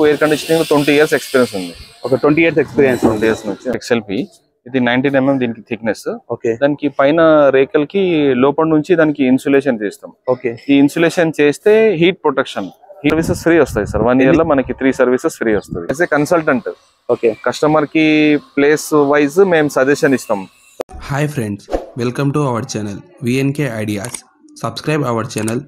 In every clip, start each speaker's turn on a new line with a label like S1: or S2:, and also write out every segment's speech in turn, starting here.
S1: నాకు air conditioning 20 years experience ఉంది.
S2: ఒక 20 years ఎక్స్పీరియన్స్
S1: 20 years నుంచి XLP ఇది 19 mm దీనికి థిక్నెస్.
S2: ఓకే,
S1: దానికి పైన రేకల్కి లోపల నుంచి దానికి ఇన్సులేషన్ చేస్తాం.
S2: ఓకే,
S1: ఈ ఇన్సులేషన్ చేస్తే హీట్ ప్రొటెక్షన్ సర్వీసెస్ ఫ్రీ వస్తాయి సార్. 1 year లో మనకి 3 services ఫ్రీ వస్తుంది. As a consultant
S2: okay,
S1: customer కి ప్లేస్ వైజ్ మేము సజెషన్ ఇస్తాం.
S3: Hi friends, welcome to our channel VNK Ideas. Subscribe our channel,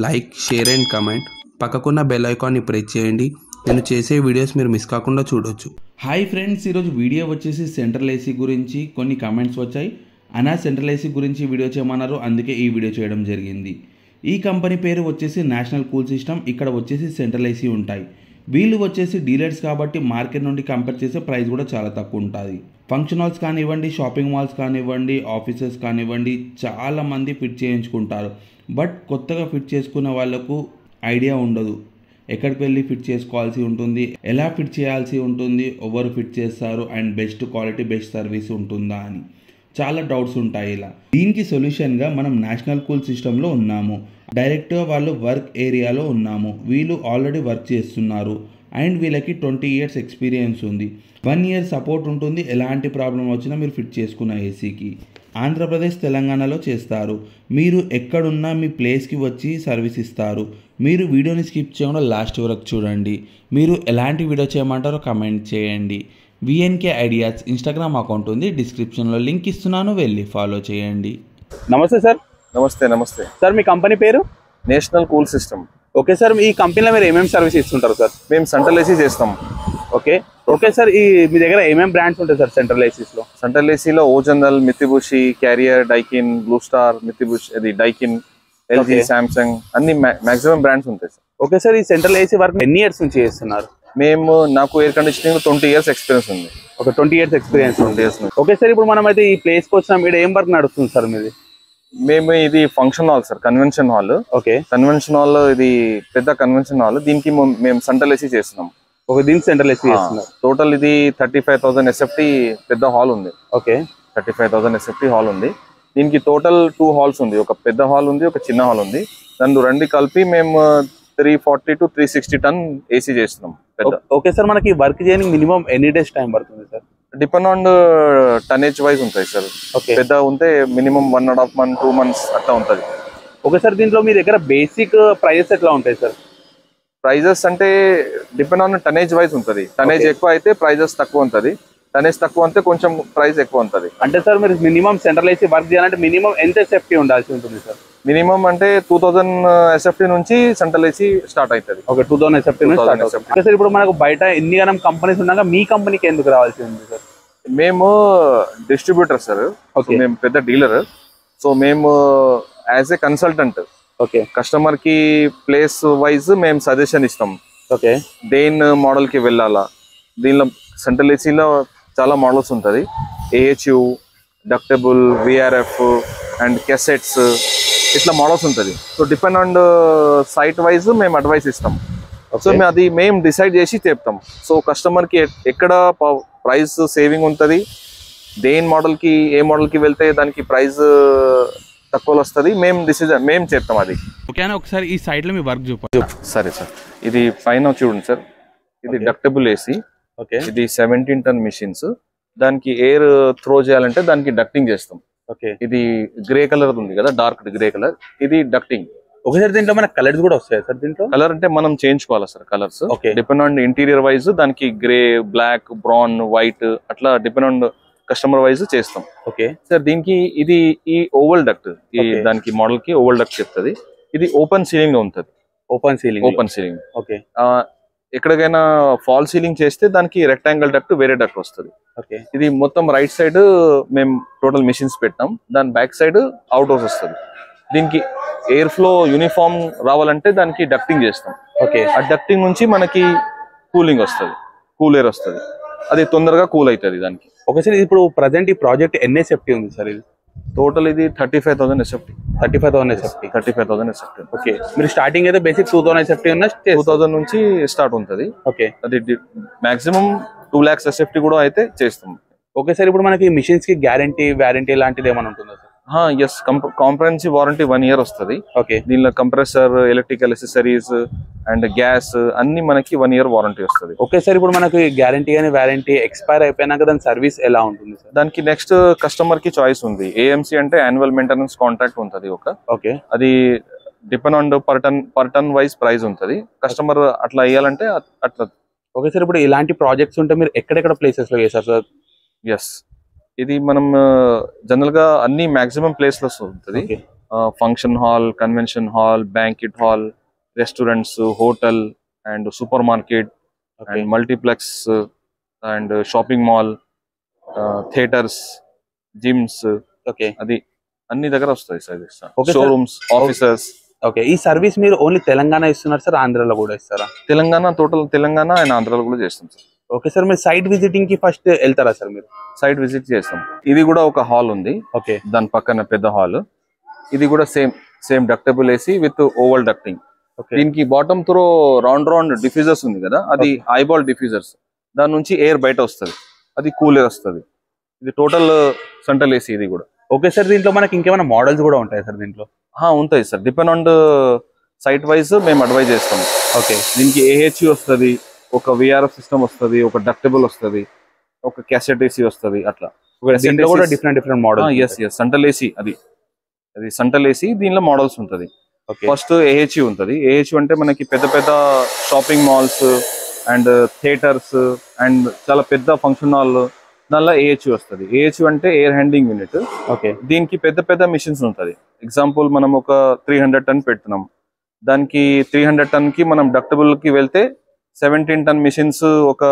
S3: like, share and comment. పక్కకున్న bell ఐకాన్ని press చేయండి. నేను చేసే వీడియోస్ మీరు మిస్ కాకుండా చూడొచ్చు.
S4: హాయ్ ఫ్రెండ్స్, ఈరోజు వీడియో వచ్చేసి సెంట్రల్ ఏసీ గురించి కొన్ని కామెంట్స్ వచ్చాయి. అనా సెంట్రల్ ఏసీ గురించి వీడియో చేయమన్నారు, అందుకే ఈ వీడియో చేయడం జరిగింది. ఈ కంపెనీ పేరు వచ్చేసి నేషనల్ కూల్ సిస్టమ్. ఇక్కడ వచ్చేసి సెంట్రల్ ఏసీ ఉంటాయి. వీళ్ళు వచ్చేసి డీలర్స్ కాబట్టి మార్కెట్ నుండి కంపేర్ చేసే ప్రైస్ కూడా చాలా తక్కువ ఉంటుంది. ఫంక్షన్ హాల్స్ కానివ్వండి, షాపింగ్ మాల్స్ కానివ్వండి, ఆఫీసెస్ కానివ్వండి, చాలామంది ఫిట్ చేయించుకుంటారు. బట్ కొత్తగా ఫిట్ చేసుకున్న వాళ్ళకు ఐడియా ఉండదు, ఎక్కడికి వెళ్ళి ఫిట్ చేసుకోవాల్సి ఉంటుంది, ఎలా ఫిట్ చేయాల్సి ఉంటుంది, ఎవరు ఫిట్ చేస్తారు, and best quality best service ఉంటుందా అని చాలా డౌట్స్ ఉంటాయి. ఇలా దీనికి సొల్యూషన్గా మనం నేషనల్ కూల్ సిస్టంలో ఉన్నాము. డైరెక్ట్గా వాళ్ళు వర్క్ ఏరియాలో ఉన్నాము. వీళ్ళు ఆల్రెడీ వర్క్ చేస్తున్నారు అండ్ వీళ్ళకి 20 years ఎక్స్పీరియన్స్ ఉంది. 1 year సపోర్ట్ ఉంటుంది. ఎలాంటి ప్రాబ్లం వచ్చినా మీరు ఫిట్ చేసుకున్న ఏసీకి. ఆంధ్రప్రదేశ్, తెలంగాణలో చేస్తారు. మీరు ఎక్కడున్నా మీ ప్లేస్కి వచ్చి సర్వీస్ ఇస్తారు. మీరు వీడియోని స్కిప్ చేయకుండా లాస్ట్ వరకు చూడండి. మీరు ఎలాంటి వీడియో చేయమంటారో కమెంట్ చేయండి. VNK ఐడియాస్ ఇన్స్టాగ్రామ్ అకౌంట్ ఉంది, డిస్క్రిప్షన్లో లింక్ ఇస్తున్నాను, వెళ్ళి ఫాలో చేయండి.
S2: నమస్తే సార్.
S1: నమస్తే
S2: సార్, మీ కంపెనీ పేరు?
S1: National cool system.
S2: Okay sir, ఈ కంపెనీలో మీరు ఏమేమి సర్వీస్ ఇస్తుంటారు సార్?
S1: మేము సెంట్రల్ ఏసీ చేస్తాం.
S2: ఓకే సార్, మీ దగ్గర ఏమేమి బ్రాండ్స్ ఉంటాయి సార్ సెంట్రల్ ఏసీస్లో?
S1: సెంట్రల్ ఏసీలో O General, Mitsubishi, Carrier, Daikin, Blue Star, Mitsubishi, అది డైకిన్, LG, సామ్సంగ్, అన్ని మాక్సిమం బ్రాండ్స్ ఉంటాయి సార్.
S2: ఓకే సార్, ఈ సెంట్రల్ ఏసీ వర్క్ ఎన్ని ఇయర్స్ నుంచి చేస్తున్నారు?
S1: నాకు ఎయిర్ కండిషనింగ్ 20 years ఎక్స్పీరియన్స్ ఉంది.
S2: ఒక 20 years ఎక్స్పీరియన్స్
S1: 20 years నుంచి.
S2: ఓకే సార్, ఇప్పుడు మనం అయితే ఈ ప్లేస్కి వచ్చినాం. ఇక్కడ ఏం వర్క్ నడుస్తుంది సార్ మీది?
S1: మేము ఇది function hall sir, convention hall.
S2: Okay,
S1: convention hall ఇది పెద్ద కన్వెన్షన్ హాల్. దీనికి మేము సెంట్రల్ ఏసీ చేస్తున్నాం.
S2: ఒక దీనికి సెంట్రల్ ఏసీ చేస్తున్నారు.
S1: టోటల్ ఇది 35,000 SFT పెద్ద హాల్ ఉంది.
S2: ఓకే,
S1: 35,000 SFT హాల్ ఉంది. దీనికి టోటల్ 2 halls ఉంది. ఒక పెద్ద హాల్ ఉంది, ఒక చిన్న హాల్ ఉంది. దాన్ని రెండు కలిపి మేము 340 to 360 ton ఏసీ చేస్తున్నాం.
S2: ఓకే సార్, మనకి వర్క్ చేయడానికి మినిమం ఎన్ని డేస్ టైం పడుతుంది sir?
S1: Depend on tonnage wise ఉంటాయి సార్. పెద్ద ఉంటే మినిమం 1.5 months 2 months అట్లా ఉంటుంది.
S2: ఓకే సార్, దీంట్లో మీ దగ్గర బేసిక్ ప్రైజెస్ ఎట్లా ఉంటాయి సార్?
S1: ప్రైజెస్ అంటే డిపెండ్ ఆన్ టనేజ్ వైజ్ ఉంటుంది. టనేజ్ ఎక్కువ అయితే ప్రైజెస్ తక్కువ ఉంటుంది, టనేజ్ తక్కువ అంటే కొంచెం ప్రైస్ ఎక్కువ ఉంటుంది.
S2: అంటే సార్ మీరు మినిమం సెంట్రల్ ఏసీ వర్క్ చేయాలంటే మినిమం ఎంత సేఫ్టీ ఉండాల్సి ఉంటుంది సార్?
S1: మినిమం అంటే 2000 SFT నుంచి సెంట్రల్ ఏసీ స్టార్ట్ అవుతుంది.
S2: ఓకే, 2000 SFT నుంచి స్టార్ట్ అవుతుంది. ఓకే సార్, ఇప్పుడు మనకు బయట ఎన్ని గణం కంపెనీస్ ఉన్నాక మీ కంపెనీకి ఎందుకు రావాల్సి ఉంది సార్?
S1: మేము డిస్ట్రిబ్యూటర్ సార్. మేము పెద్ద డీలర్. సో మేము as a consultant
S2: okay,
S1: customer కి ప్లేస్ వైజ్ మేము సజెషన్ ఇస్తాం.
S2: ఓకే,
S1: దేన్ మోడల్ కి వెళ్ళాలా. దీనిలో సెంట్రల్ ఏసీలో చాలా మోడల్స్ ఉంటుంది. AHU, ductable, VRF and cassettes, ఇట్లా మోడల్స్ ఉంటుంది. So depend on site wise మేము అడ్వైస్ ఇస్తాం. సో అది మేము డిసైడ్ చేసి చెప్తాం. సో కస్టమర్కి ఎక్కడ ప్రైస్ సేవింగ్ ఉంటుంది, దేని మోడల్కి ఏ మోడల్కి వెళ్తే దానికి ప్రైస్ తక్కువ వస్తుంది, మేము చెప్తాం అది.
S4: ఓకేనా, ఒకసారి ఈ సైడ్లో మీ వర్క్ చూపండి.
S1: సరే సార్, ఇది పైన చూడండి సార్. ఇది డక్టబుల్ ఏసీ.
S2: ఓకే,
S1: ఇది 17 ton మిషన్స్. దానికి ఎయిర్ త్రో చేయాలంటే దానికి డక్టింగ్ చేస్తాం.
S2: ఓకే,
S1: ఇది గ్రే కలర్ ఉంది కదా, డార్క్ గ్రే కలర్, ఇది డక్టింగ్.
S2: ఒకసారి దీంట్లో మన కలర్స్ కూడా వస్తాయి సార్? దీంట్లో కలర్
S1: అంటే మనం చేయించుకోవాలి sir colours.
S2: Okay,
S1: depend on interior wise దానికి గ్రే, బ్లాక్, బ్రౌన్, వైట్ అట్లా డిపెండ్ ఆన్ కస్టమర్ వైజ్ చేస్తాం.
S2: ఓకే
S1: సార్, దీనికి ఇది ఈ ఓవల్ డక్ట్, ఈ దానికి మోడల్ కి ఓవల్ డక్ట్ చెప్తుంది. ఇది ఓపెన్ సీలింగ్ లో ఉంటుంది.
S2: Open ceiling. ఓకే,
S1: ఎక్కడికైనా ఫాల్ సీలింగ్ చేస్తే దానికి రెక్టాంగిల్ డక్ట్ వేరే డక్ట్ వస్తుంది.
S2: ఓకే,
S1: ఇది మొత్తం రైట్ సైడ్ మేము టోటల్ మిషన్స్ పెట్టాం. దాని బ్యాక్ సైడ్ అవుట్ హౌస్ వస్తుంది. దీనికి ఎయిర్ ఫ్లో యూనిఫామ్ రావాలంటే దానికి డక్టింగ్ చేస్తాం.
S2: ఓకే,
S1: ఆ డక్టింగ్ నుంచి మనకి కూలింగ్ వస్తుంది, కూల్ ఎయిర్ వస్తుంది. అది తొందరగా కూల్ అవుతుంది దానికి.
S2: ఓకే సార్, ఇప్పుడు ప్రజెంట్ ఈ ప్రాజెక్ట్ ఎన్ని SFT ఉంది సార్? ఇది
S1: టోటల్ ఇది 35,000 SFT.
S2: 35,000 SFT. ఓకే, మీరు స్టార్టింగ్ అయితే బేసిక్ 2000 SFT ఉన్న
S1: 2000 నుంచి స్టార్ట్ ఉంటుంది.
S2: ఓకే,
S1: అది మాక్సిమం 2 lakhs SFT కూడా అయితే చేస్తాం.
S2: ఓకే సార్, ఇప్పుడు మనకి మిషన్స్ కి గ్యారంటీ, వారంటీ లాంటిది ఏమైనా ఉంటుందా sir?
S1: Yes, comprehensive warranty 1 year వస్తుంది.
S2: ఓకే
S1: దీనిలో compressor, electrical accessories and gas అన్ని మనకి 1 year వారంటీ వస్తుంది.
S2: ఓకే సార్, ఇప్పుడు మనకి గ్యారంటీ కానీ వారంటీ ఎక్స్పైర్ అయిపోయినాక దాని సర్వీస్ ఎలా ఉంటుంది సార్?
S1: దానికి నెక్స్ట్ కస్టమర్ కి చాయిస్ ఉంది. AMC అంటే యాన్యువల్ మెయింటెనెన్స్ కాంట్రాక్ట్ ఉంటుంది
S2: ఓకే
S1: అది depend on per ton wise price ఉంటుంది. కస్టమర్ అట్లా వేయాలంటే అట్లా.
S2: ఓకే సార్, ఇప్పుడు ఇలాంటి ప్రాజెక్ట్స్ ఉంటే మీరు ఎక్కడెక్కడ ప్లేసెస్ లో చేస్తారు సార్?
S1: ఎస్, ఇది మనం జనరల్ గా అన్ని మాక్సిమం ప్లేసెస్ ఉంటుంది. Function hall, convention hall, banquet hall, restaurants, hotel and super market and multiplex and shopping mall, theatres, gyms,
S2: okay
S1: అది అన్ని దగ్గర వస్తాయి సర్వీస్. Showrooms, offices.
S2: ఓకే, ఈ సర్వీస్ మీరు ఓన్లీ తెలంగాణ ఇస్తున్నారు సార్, ఆంధ్రాలో కూడా ఇస్తారా?
S1: తెలంగాణ, టోటల్ తెలంగాణ అండ్ ఆంధ్రాలో కూడా చేస్తాం సార్.
S2: ఓకే సార్, మీరు సైట్ విజిటింగ్ కి ఫస్ట్ వెళ్తారా సార్? మీరు
S1: సైట్ విజిట్ చేస్తాం. ఇది కూడా ఒక హాల్ ఉంది,
S2: ఓకే
S1: దాని పక్కన పెద్ద హాల్. ఇది కూడా same డక్టబుల్ AC with oval ducting. దీనికి బాటమ్ త్రో రౌండ్ డిఫ్యూజర్స్ ఉంది కదా, అది ఐబాల్ డిఫ్యూజర్స్. దాని నుంచి ఎయిర్ బయట వస్తుంది, అది కూల్ ఎయిర్ వస్తుంది. ఇది టోటల్ సెంట్రల్ ఏసీ ఇది కూడా.
S2: ఓకే సార్, దీంట్లో మనకి ఇంకేమైనా మోడల్స్ కూడా ఉంటాయి సార్ దీంట్లో?
S1: ఉంటాయి sir, depend on site wise మేము అడ్వైజ్ చేస్తాం.
S2: ఓకే,
S1: దీనికి AHU వస్తుంది, ఒక VRF సిస్టమ్ వస్తుంది, ఒక డక్టబుల్ వస్తుంది, ఒక క్యాసెట్ ఏసీ వస్తుంది. అట్లా
S2: కూడా different model.
S1: Yes central AC, అది సెంట్రల్ ఏసీ. దీనిలో మోడల్స్ ఉంటుంది. ఫస్ట్ AHU ఉంటుంది. AHU అంటే మనకి పెద్ద shopping malls and theatres and చాలా పెద్ద ఫంక్షన్ హాల్, దానిలో AHU వస్తుంది. AHU అంటే ఎయిర్ హ్యాండింగ్ యూనిట్.
S2: ఓకే,
S1: దీనికి పెద్ద మిషన్స్ ఉంటుంది. ఎగ్జాంపుల్ మనం ఒక 300 ton పెడుతున్నాం, దానికి 300 ton కి మనం డక్టబుల్ కి వెళ్తే 17 ton మిషన్స్ ఒక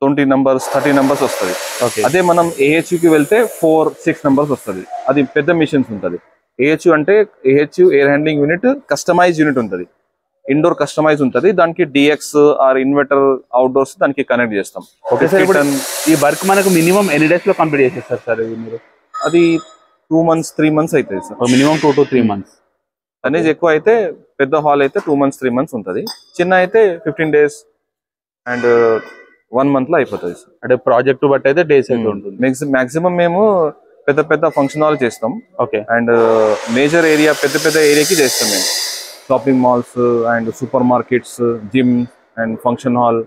S1: 20 numbers 30 numbers వస్తుంది. అదే మనం AHU కి వెళ్తే 4-6 numbers వస్తుంది. అది పెద్ద మిషన్స్ ఉంటుంది. AHU అంటే AHU air handing unit, customise unit ఉంటుంది, ఇండోర్ కస్టమైజ్ ఉంటుంది. దానికి DX ఆర్ ఇన్వర్టర్ అవుట్డోర్స్ దానికి కనెక్ట్ చేస్తాం.
S2: ఓకే సార్, ఈ వర్క్ మనకు మినిమం ఎన్ని డేస్ లో కంప్లీట్ చేసేస్తారు సార్ మీరు?
S1: అది 2 months 3 months అవుతుంది సార్.
S2: Minimum 2 to 3 months.
S1: అనేది ఎక్కువ అయితే, పెద్ద హాల్ అయితే 2 months 3 months ఉంటుంది. చిన్న అయితే 15 days అండ్ 1 month లో అయిపోతుంది సార్.
S2: అంటే ప్రాజెక్ట్ బట్టి అయితే డేస్ అయితే ఉంటుంది.
S1: మాక్సిమం మేము పెద్ద ఫంక్షన్ హాల్ చేస్తాం.
S2: ఓకే,
S1: అండ్ మేజర్ ఏరియా, పెద్ద ఏరియాకి చేస్తాం మేము. Shopping malls and super markets, gym and function hall,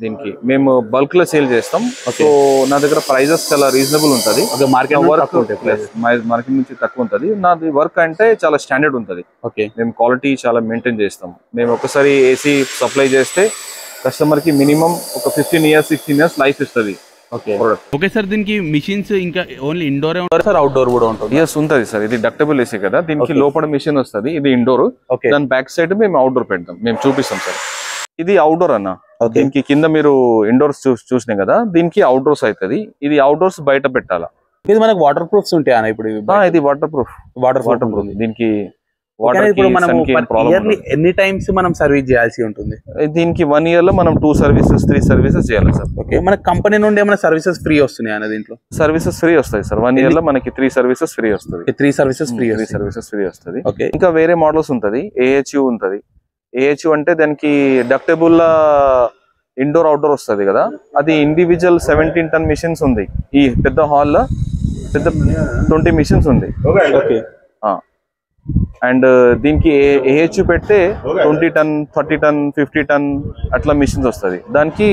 S1: దీనికి మేము బల్క్ లో సేల్ చేస్తాం. సో నా దగ్గర ప్రైజెస్ చాలా రీజనబుల్ ఉంటుంది. మార్కెట్ నుంచి తక్కువ ఉంటుంది. నాది వర్క్ అంటే చాలా స్టాండర్డ్ ఉంటుంది.
S2: ఓకే,
S1: మేము క్వాలిటీ చాలా మెయింటైన్ చేస్తాం. మేము ఒకసారి ఏసీ సప్లై చేస్తే కస్టమర్ కి మినిమం ఒక 15 years 16 years లైఫ్ ఇస్తుంది.
S4: ఓకే సార్, దీనికి మిషన్స్ ఇంకా ఓన్లీ ఇండోర్
S2: సార్, అవుట్డోర్ కూడా ఉంటుంది?
S1: ఎస్ ఉంటుంది సార్. ఇది డక్టబుల్ ఏసీ కదా, దీనికి లోపల మిషన్ వస్తుంది. ఇది ఇండోర్, దాని బ్యాక్ సైడ్ మేము అవుట్డోర్ పెడతాం. మేము చూపిస్తాం సార్. ఇది అవుట్డోర్ అన్న. దీనికి కింద మీరు ఇండోర్స్ చూసినాయి కదా, దీనికి అవుట్డోర్స్ అవుతుంది. ఇది అవుట్డోర్స్ బయట పెట్టాలా.
S2: ఇది మనకు వాటర్ ప్రూఫ్స్ ఉంటాయా ఇప్పుడు?
S1: ఇది వాటర్ ప్రూఫ్. దీనికి
S2: ఎన్ని టైమ్స్ మనం సర్వీస్ చేయాల్సి ఉంటుంది?
S1: దీనికి 1 year లో మనం 2 services 3 services చేయాలి సార్.
S2: ఓకే, మన కంపెనీ నుండి ఏమైనా సర్వీసెస్ ఫ్రీ వస్తున్నాయి అన్న దీంట్లో?
S1: సర్వీసెస్ ఫ్రీ వస్తాయి సార్. 1 year లో మనకి 3 services ఫ్రీ వస్తుంది.
S2: 3 services ఫ్రీ
S1: వస్తుంది.
S2: ఓకే,
S1: ఇంకా వేరే మోడల్స్ ఉంటది. AHU ఉంటది. AHU అంటే దానికి డక్టబుల్ ఇండోర్ అవుట్డోర్ వస్తుంది కదా, అది ఇండివిజువల్ 17 ton మిషన్స్ ఉంది. ఈ పెద్ద హాల్ లో పెద్ద 20 మిషన్స్ ఉంది.
S2: ఓకే,
S1: అండ్ దీనికి AHU పెడితే 20 ton 30 ton 50 ton అట్లా మిషన్స్ వస్తుంది. దానికి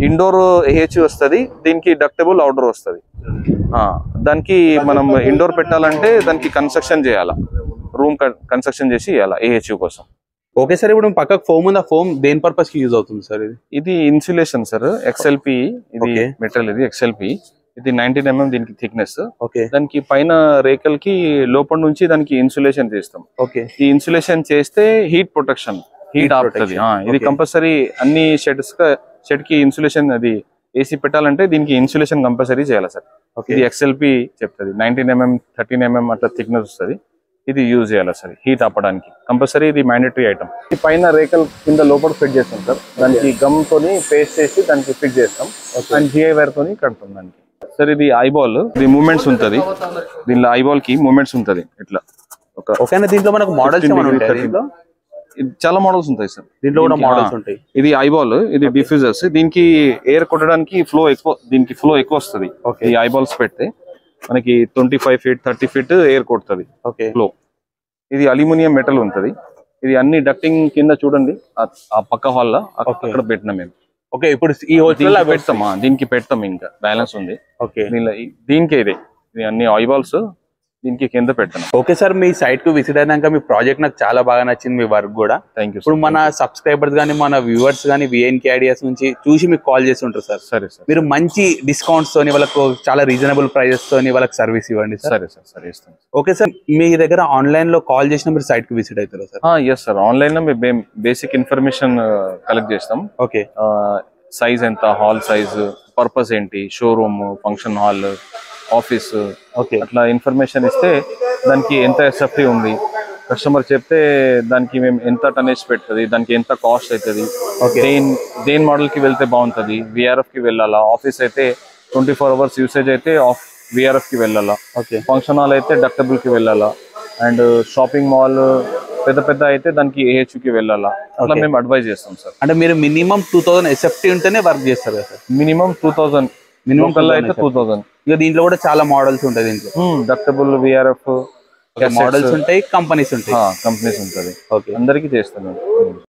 S1: ఇండోర్ AHU వస్తుంది, దీనికి డక్టబుల్ అవుట్డోర్ వస్తుంది. దానికి మనం ఇండోర్ పెట్టాలంటే దానికి కన్స్ట్రక్షన్ చేయాలా, రూమ్ కన్స్ట్రక్షన్ చేసి ఇవ్వాలా AHU కోసం.
S2: ఓకే సార్, ఇప్పుడు పక్కకు ఫోమ్ ఉంది, ఆ ఫోమ్ దేని పర్పస్ కి యూజ్ అవుతుంది సార్?
S1: ఇది ఇన్సులేషన్ సార్, XLP. ఇది మెటీరియల్, ఇది XLP. ఇది 19 mm దీనికి థిక్నెస్.
S2: ఓకే,
S1: దానికి పైన రేకల్ కి లోపల నుంచి దానికి ఇన్సులేషన్ చేస్తాం.
S2: ఓకే,
S1: ఈ ఇన్సులేషన్ చేస్తే హీట్ ప్రొటెక్షన్, హీట్ ఆపుతుంది. ఇది కంపల్సరీ అన్ని షెడ్ కి ఇన్సులేషన్. అది ఏసీ పెట్టాలంటే దీనికి ఇన్సులేషన్ కంపల్సరీ చేయాలి సార్. ఇది XLP చెప్తుంది. 19 mm 13 mm అట్లా థిక్నెస్ వస్తుంది. ఇది యూజ్ చేయాలి సార్ హీట్ ఆపడానికి. కంపల్సరీ ఇది మ్యాండేటరీ ఐటమ్. ఈ పైన రేకల్ కింద లోపల ఫిట్ చేస్తాం సార్. దానికి గమ్ తోని పేస్ట్ చేసి దానికి ఫిట్ చేస్తాం. అండ్ GI వైర్ తోని కడతాం దానికి. సార్ ఇది ఐబాల్, ఇది మూమెంట్స్ ఉంటది. దీనిలో ఐబాల్ కి మూమెంట్స్ ఉంటది ఇట్లా.
S2: దీంట్లో మనకు మోడల్స్
S1: చాలా మోడల్స్ ఉంటాయి సార్.
S2: దీంట్లో కూడా మోడల్స్ ఉంటాయి.
S1: ఇది ఐబాల్, ఇది డిఫ్యూజర్స్. దీనికి ఎయిర్ కొట్టడానికి ఫ్లో ఎక్కువ, దీనికి ఫ్లో ఎక్కువ వస్తుంది ఈ ఐబాల్స్ పెడితే. మనకి 25 feet 30 feet ఎయిర్ కొడుతుంది
S2: ఓకే
S1: ఫ్లో. ఇది అల్యూమినియం మెటల్ ఉంటది. ఇది అన్ని డక్టింగ్ కింద చూడండి ఆ పక్క హాల్ అక్కడ పెట్టినా మేము.
S2: ఓకే ఇప్పుడు ఈ హోటల్
S1: పెడతామా, దీనికి పెడతాం, ఇంకా బ్యాలెన్స్ ఉంది.
S2: ఓకే
S1: దీనికే ఇది అన్ని ఐబాల్స్ దీనికి కింద పెట్టాను.
S2: ఓకే సార్, మీ సైట్ కు విజిట్ అయినాక మీ ప్రాజెక్ట్ నాకు చాలా బాగా నచ్చింది, మీ వర్క్ కూడా.
S1: Thank you.
S2: ఇప్పుడు మన సబ్స్క్రైబర్స్ కానీ మన వ్యూవర్స్ కానీ VNK ఐడియాస్ నుంచి చూసి మీకు కాల్ చేసి ఉంటారు సార్.
S1: సరే సార్,
S2: మీరు మంచి డిస్కౌంట్స్ తోని వాళ్ళకు చాలా రీజనబుల్ ప్రైజెస్ తోని వాళ్ళకి సర్వీస్ ఇవ్వండి సార్.
S1: సరే సార్, సరే ఇస్తాను.
S2: ఓకే సార్, మీ దగ్గర ఆన్లైన్ లో కాల్ చేసిన మీరు సైట్ కు విజిట్ అవుతారా సార్?
S1: ఎస్ సార్, ఆన్లైన్ లో మేము బేసిక్ ఇన్ఫర్మేషన్ కలెక్ట్ చేస్తాం.
S2: ఓకే,
S1: సైజ్ ఎంత, హాల్ సైజ్, పర్పస్ ఏంటి, showroom, function hall, office,
S2: okay
S1: అట్లా ఇన్ఫర్మేషన్ ఇస్తే దానికి ఎంత ఎస్ఎఫ్టీ ఉంది కస్టమర్ చెప్తే దానికి మేము ఎంత టనేజ్ పెడుతుంది, దానికి ఎంత కాస్ట్ అవుతుంది, దేని మోడల్ కి వెళ్తే బాగుంటుంది, VRF కి వెళ్ళాలా, ఆఫీస్ అయితే 24 hours యూసేజ్ అయితే VRF కి వెళ్ళాలా,
S2: ఓకే
S1: ఫంక్షన్ హాల్ అయితే డక్టబుల్ కి వెళ్ళాలా, అండ్ షాపింగ్ మాల్ పెద్ద అయితే దానికి AHU కి వెళ్ళాలా, అట్లా మేము అడ్వైజ్ చేస్తాం సార్.
S2: అంటే మీరు మినిమం 2000 SFT ఉంటేనే వర్క్ చేస్తారు కదా సార్?
S1: మినిమం 2000, మినిమం అయితే 2000.
S2: ఇక దీంట్లో కూడా చాలా మోడల్స్ ఉంటాయి, దీంట్లో
S1: డక్టబుల్, VRF
S2: మోడల్స్ ఉంటాయి, కంపెనీస్ ఉంటాయి,
S1: కంపెనీస్ ఉంటుంది.
S2: ఓకే
S1: అందరికీ చేస్తాను.